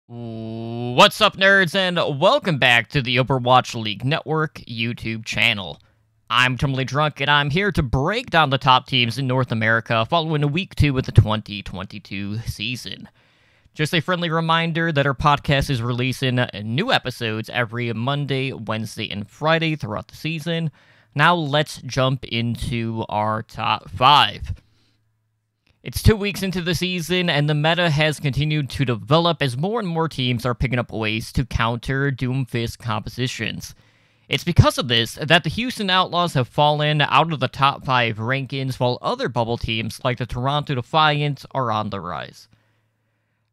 What's up, nerds, and welcome back to the Overwatch League Network YouTube channel. I'm Totally Drunk, and I'm here to break down the top teams in North America following Week 2 of the 2022 season. Just a friendly reminder that our podcast is releasing new episodes every Monday, Wednesday, and Friday throughout the season. Now let's jump into our top 5. It's 2 weeks into the season, and the meta has continued to develop as more and more teams are picking up ways to counter Doomfist compositions. It's because of this that the Houston Outlaws have fallen out of the top 5 rankings, while other bubble teams like the Toronto Defiant are on the rise.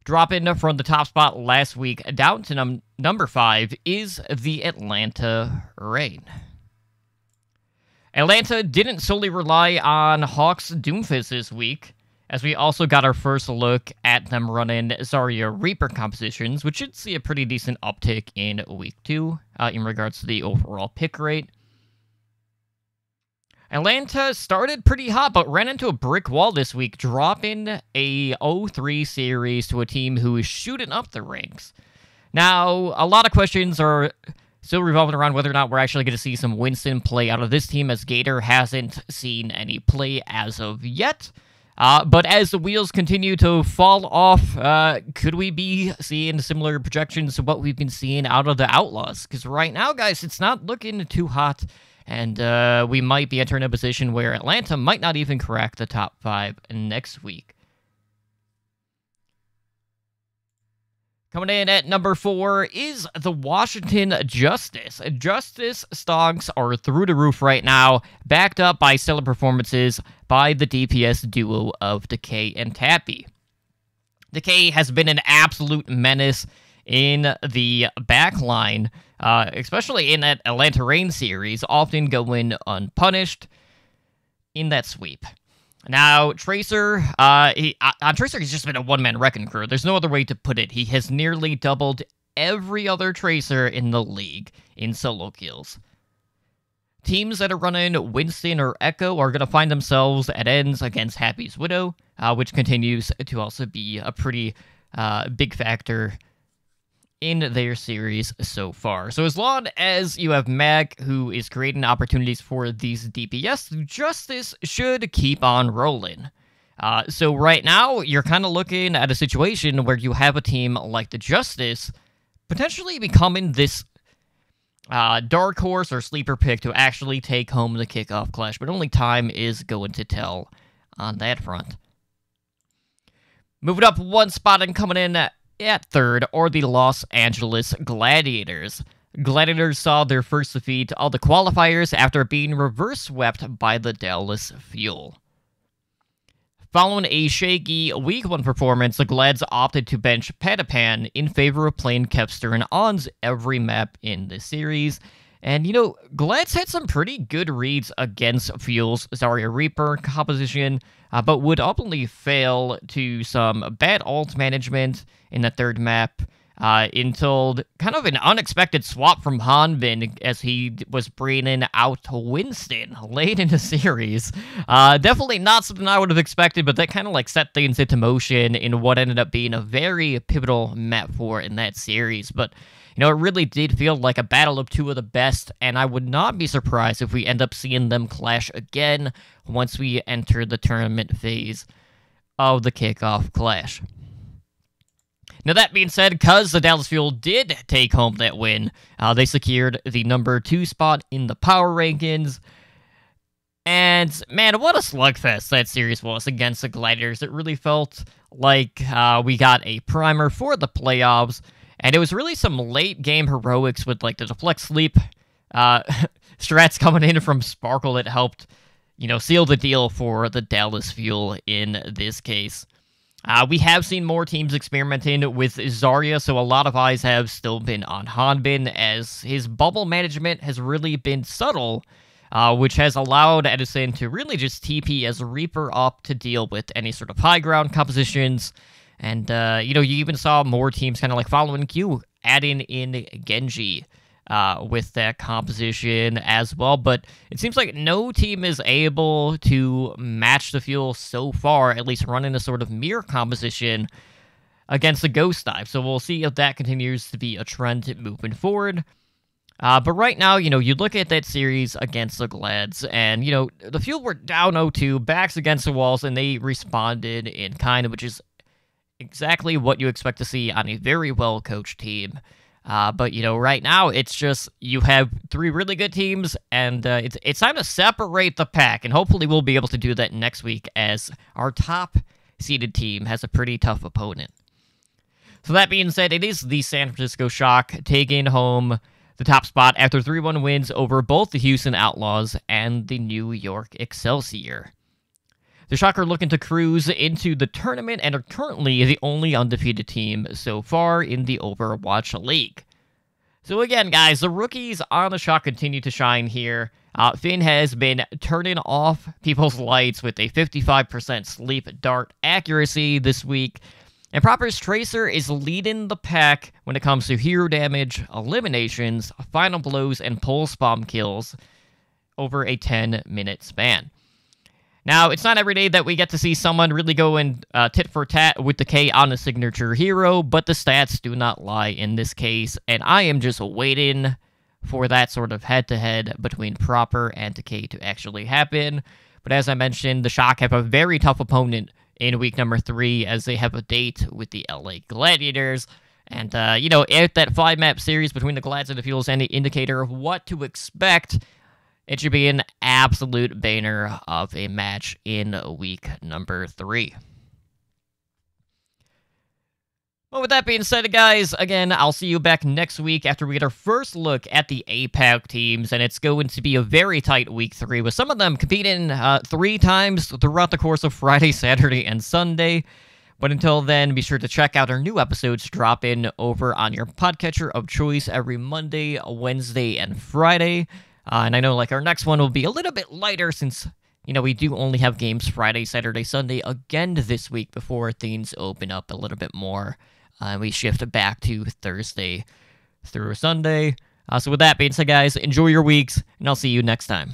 Dropping from the top spot last week down to number 5 is the Atlanta Reign. Atlanta didn't solely rely on Hawk's Doomfist this week, as we also got our first look at them running Zarya Reaper compositions, which should see a pretty decent uptick in Week 2 in regards to the overall pick rate. Atlanta started pretty hot, but ran into a brick wall this week, dropping a 0-3 series to a team who is shooting up the ranks. Now, a lot of questions are still revolving around whether or not we're actually going to see some Winston play out of this team, as Gator hasn't seen any play as of yet. But as the wheels continue to fall off, could we be seeing similar projections to what we've been seeing out of the Outlaws? Because right now, guys, it's not looking too hot, and we might be entering a position where Atlanta might not even crack the top 5 next week. Coming in at number 4 is the Washington Justice. Justice stocks are through the roof right now, backed up by stellar performances by the DPS duo of Decay and Tappy. Decay has been an absolute menace in the backline, especially in that Atlanta Reign series, often going unpunished in that sweep. Now, Tracer, Tracer has just been a one-man wrecking crew. There's no other way to put it. He has nearly doubled every other Tracer in the league in solo kills. Teams that are running Winston or Echo are going to find themselves at ends against Happy's Widow, which continues to also be a pretty big factor in their series so far. So as long as you have Mag, who is creating opportunities for these DPS, Justice should keep on rolling. So right now, you're kind of looking at a situation where you have a team like the Justice potentially becoming this dark horse or sleeper pick to actually take home the kickoff clash, but only time is going to tell on that front. Moving up one spot and coming in at third are the Los Angeles Gladiators. Gladiators saw their first defeat of the qualifiers after being reverse swept by the Dallas Fuel. Following a shaky Week 1 performance, the Glads opted to bench Patapan in favor of playing Kevster and Ons every map in the series. And, you know, Glads had some pretty good reads against Fuel's Zarya Reaper composition, but would ultimately fail to some bad ult management in the third map until kind of an unexpected swap from Hanbin as he was bringing out Winston late in the series. Definitely not something I would have expected, but that kind of like set things into motion in what ended up being a very pivotal map for in that series. But you know, it really did feel like a battle of two of the best, and I would not be surprised if we end up seeing them clash again once we enter the tournament phase of the kickoff clash. Now, that being said, because the Dallas Fuel did take home that win, they secured the number 2 spot in the power rankings. And, man, what a slugfest that series was against the Gladiators. It really felt like we got a primer for the playoffs. And it was really some late-game heroics with, like, the deflect sleep strats coming in from Sparkle that helped, you know, seal the deal for the Dallas Fuel in this case. We have seen more teams experimenting with Zarya, so a lot of eyes have still been on Hanbin, as his bubble management has really been subtle, which has allowed Edison to really just TP as a Reaper up to deal with any sort of high ground compositions. And, you know, you even saw more teams kind of like following Q, adding in Genji with that composition as well. But it seems like no team is able to match the Fuel so far, at least running a sort of mirror composition against the Ghost Dive. So we'll see if that continues to be a trend moving forward. But right now, you look at that series against the Glads, and, the Fuel were down 0-2, backs against the walls, and they responded in kind, which is exactly what you expect to see on a very well-coached team. But, right now, it's just you have 3 really good teams, and it's time to separate the pack, and hopefully we'll be able to do that next week as our top-seeded team has a pretty tough opponent. So that being said, it is the San Francisco Shock taking home the top spot after 3-1 wins over both the Houston Outlaws and the New York Excelsior. The Shock are looking to cruise into the tournament and are currently the only undefeated team so far in the Overwatch League. So again, guys, the rookies on the Shock continue to shine here. Finn has been turning off people's lights with a 55% sleep dart accuracy this week. And Proper's Tracer is leading the pack when it comes to hero damage, eliminations, final blows, and pulse bomb kills over a 10-minute span. Now, it's not every day that we get to see someone really go in tit for tat with the K on a signature hero, but the stats do not lie in this case, and I am just waiting for that sort of head-to-head between Proper and K to actually happen. But as I mentioned, the Shock have a very tough opponent in week number 3, as they have a date with the LA Gladiators. And, if that 5-map series between the Glads and the Fuel is any indicator of what to expect, it should be an absolute banger of a match in week number 3. Well, with that being said, guys, again, I'll see you back next week after we get our first look at the APAC teams, and it's going to be a very tight week 3, with some of them competing 3 times throughout the course of Friday, Saturday, and Sunday. But until then, be sure to check out our new episodes dropping over on your podcatcher of choice every Monday, Wednesday, and Friday. And I know, our next one will be a little bit lighter since, we do only have games Friday, Saturday, Sunday again this week before things open up a little bit more. We shift back to Thursday through Sunday. So with that being said, guys, enjoy your weeks, and I'll see you next time.